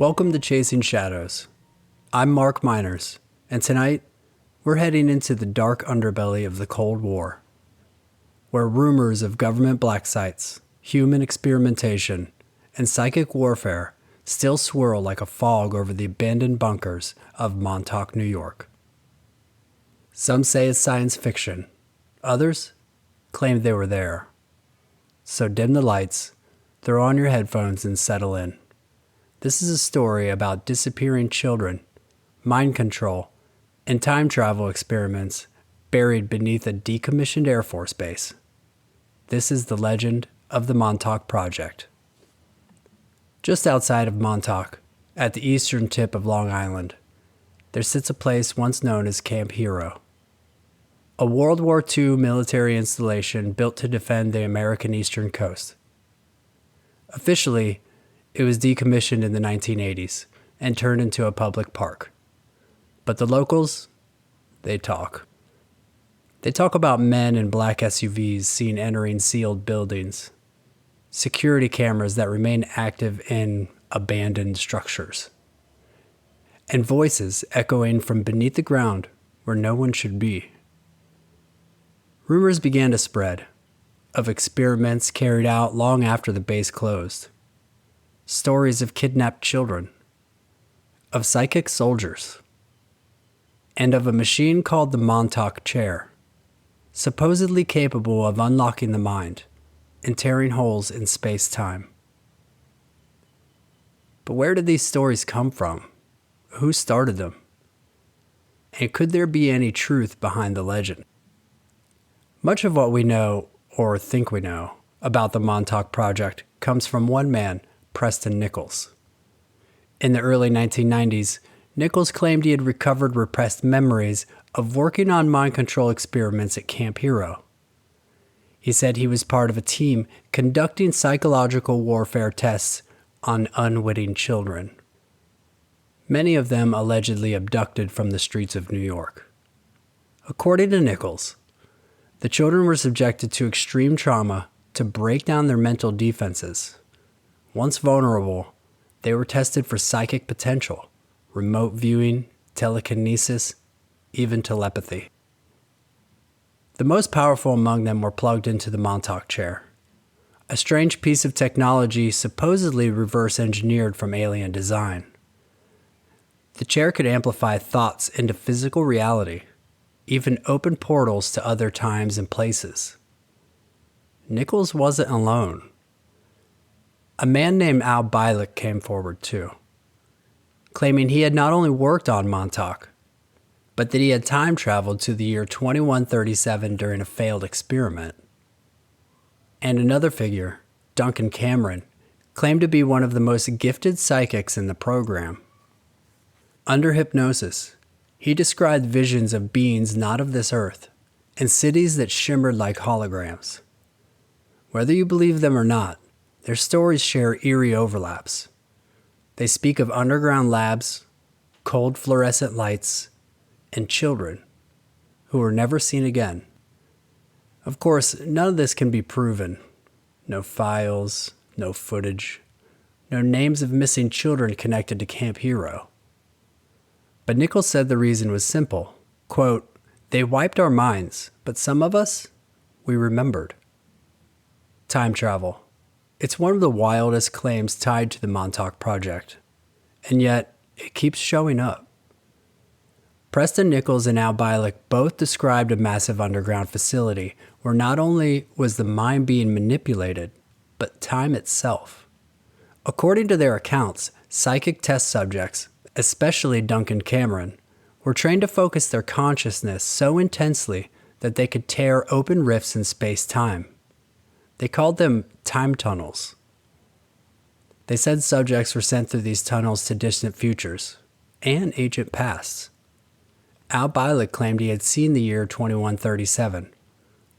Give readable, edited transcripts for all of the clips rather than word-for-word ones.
Welcome to Chasing Shadows. I'm Mark Miners, and tonight we're heading into the dark underbelly of the Cold War, where rumors of government black sites, human experimentation, and psychic warfare still swirl like a fog over the abandoned bunkers of Montauk, New York. Some say it's science fiction. Others claim they were there. So dim the lights, throw on your headphones, and settle in. This is a story about disappearing children, mind control, and time travel experiments buried beneath a decommissioned Air Force base. This is the legend of the Montauk Project. Just outside of Montauk, at the eastern tip of Long Island, there sits a place once known as Camp Hero, a World War II military installation built to defend the American eastern coast. Officially, it was decommissioned in the 1980s and turned into a public park. But the locals, they talk. They talk about men in black SUVs seen entering sealed buildings, security cameras that remain active in abandoned structures, and voices echoing from beneath the ground where no one should be. Rumors began to spread of experiments carried out long after the base closed. Stories of kidnapped children, of psychic soldiers, and of a machine called the Montauk Chair, supposedly capable of unlocking the mind and tearing holes in space-time. But where did these stories come from? Who started them? And could there be any truth behind the legend? Much of what we know, or think we know, about the Montauk Project comes from one man, Preston Nichols. In the early 1990s, Nichols claimed he had recovered repressed memories of working on mind control experiments at Camp Hero. He said he was part of a team conducting psychological warfare tests on unwitting children, many of them allegedly abducted from the streets of New York. According to Nichols, the children were subjected to extreme trauma to break down their mental defenses. Once vulnerable, they were tested for psychic potential, remote viewing, telekinesis, even telepathy. The most powerful among them were plugged into the Montauk Chair, a strange piece of technology supposedly reverse engineered from alien design. The chair could amplify thoughts into physical reality, even open portals to other times and places. Nichols wasn't alone. A man named Al Bielek came forward too, claiming he had not only worked on Montauk, but that he had time traveled to the year 2137 during a failed experiment. And another figure, Duncan Cameron, claimed to be one of the most gifted psychics in the program. Under hypnosis, he described visions of beings not of this earth and cities that shimmered like holograms. Whether you believe them or not, their stories share eerie overlaps. They speak of underground labs, cold fluorescent lights, and children who were never seen again. Of course, none of this can be proven. No files, no footage, no names of missing children connected to Camp Hero. But Nichols said the reason was simple. Quote, "They wiped our minds, but some of us, we remembered." Time travel. It's one of the wildest claims tied to the Montauk Project, and yet it keeps showing up. Preston Nichols and Al Bielek both described a massive underground facility where not only was the mind being manipulated, but time itself. According to their accounts, psychic test subjects, especially Duncan Cameron, were trained to focus their consciousness so intensely that they could tear open rifts in space-time. They called them time tunnels. They said subjects were sent through these tunnels to distant futures and ancient pasts. Al Bielek claimed he had seen the year 2137,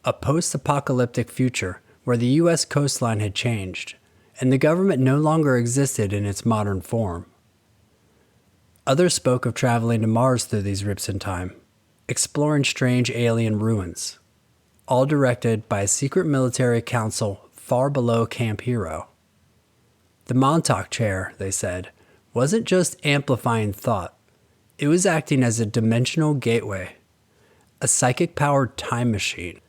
a post-apocalyptic future where the U.S. coastline had changed and the government no longer existed in its modern form. Others spoke of traveling to Mars through these rifts in time, exploring strange alien ruins, all directed by a secret military council far below Camp Hero. The Montauk Chair, they said, wasn't just amplifying thought, it was acting as a dimensional gateway, a psychic-powered time machine.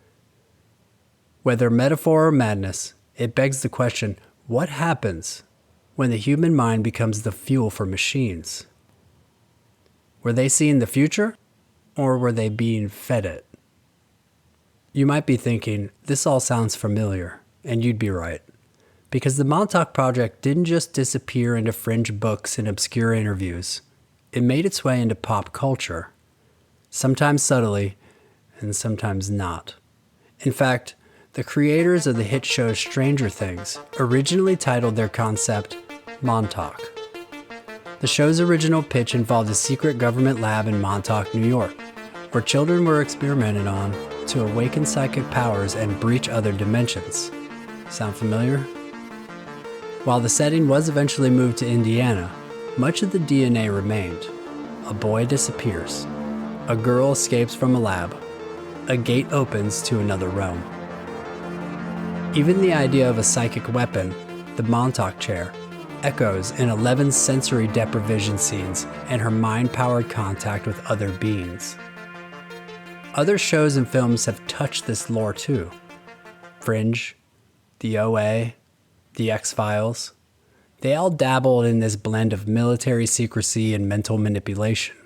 Whether metaphor or madness, it begs the question, what happens when the human mind becomes the fuel for machines? Were they seeing the future, or were they being fed it? You might be thinking, this all sounds familiar, and you'd be right. Because the Montauk Project didn't just disappear into fringe books and obscure interviews. It made its way into pop culture, sometimes subtly, and sometimes not. In fact, the creators of the hit show Stranger Things originally titled their concept Montauk. The show's original pitch involved a secret government lab in Montauk, New York, where children were experimented on to awaken psychic powers and breach other dimensions. Sound familiar? While the setting was eventually moved to Indiana, much of the DNA remained. A boy disappears. A girl escapes from a lab. A gate opens to another realm. Even the idea of a psychic weapon, the Montauk Chair, echoes in 11 sensory deprivation scenes and her mind-powered contact with other beings. Other shows and films have touched this lore too. Fringe, The OA, The X-Files. They all dabbled in this blend of military secrecy and mental manipulation.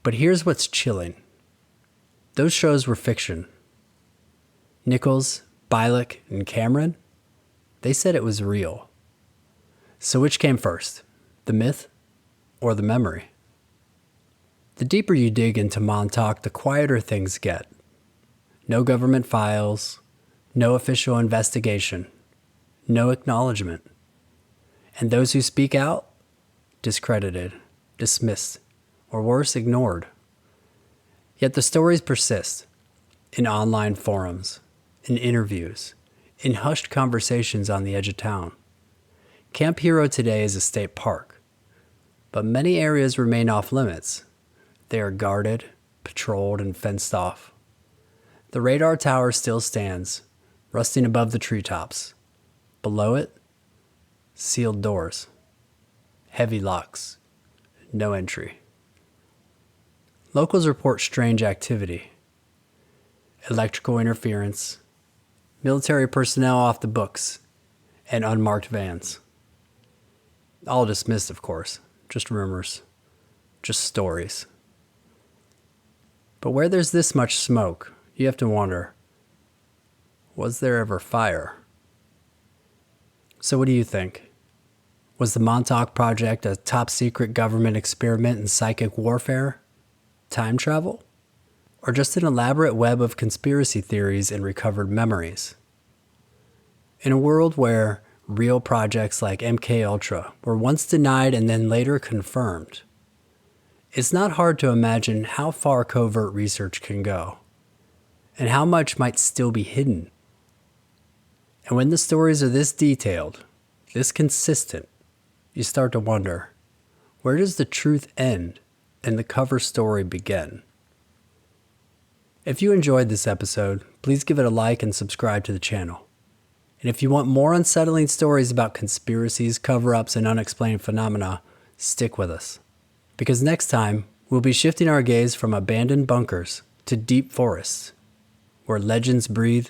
But here's what's chilling. Those shows were fiction. Nichols, Bialik, and Cameron, they said it was real. So which came first, the myth or the memory? The deeper you dig into Montauk, the quieter things get. No government files, no official investigation, no acknowledgement. And those who speak out, discredited, dismissed, or worse, ignored. Yet the stories persist in online forums, in interviews, in hushed conversations on the edge of town. Camp Hero today is a state park, but many areas remain off limits. They are guarded, patrolled, and fenced off. The radar tower still stands, rusting above the treetops. Below it, sealed doors, heavy locks, no entry. Locals report strange activity, electrical interference, military personnel off the books, and unmarked vans. All dismissed, of course, just rumors, just stories. But where there's this much smoke, you have to wonder, was there ever fire? So what do you think? Was the Montauk Project a top-secret government experiment in psychic warfare, time travel, or just an elaborate web of conspiracy theories and recovered memories? In a world where real projects like MKUltra were once denied and then later confirmed, it's not hard to imagine how far covert research can go, and how much might still be hidden. And when the stories are this detailed, this consistent, you start to wonder, where does the truth end and the cover story begin? If you enjoyed this episode, please give it a like and subscribe to the channel. And if you want more unsettling stories about conspiracies, cover-ups, and unexplained phenomena, stick with us. Because next time, we'll be shifting our gaze from abandoned bunkers to deep forests, where legends breathe,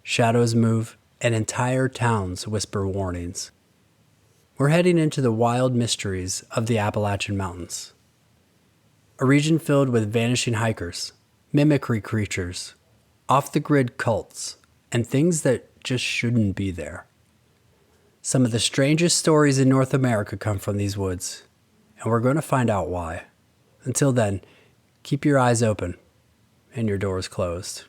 shadows move, and entire towns whisper warnings. We're heading into the wild mysteries of the Appalachian Mountains, a region filled with vanishing hikers, mimicry creatures, off-the-grid cults, and things that just shouldn't be there. Some of the strangest stories in North America come from these woods, and we're going to find out why. Until then, keep your eyes open and your doors closed.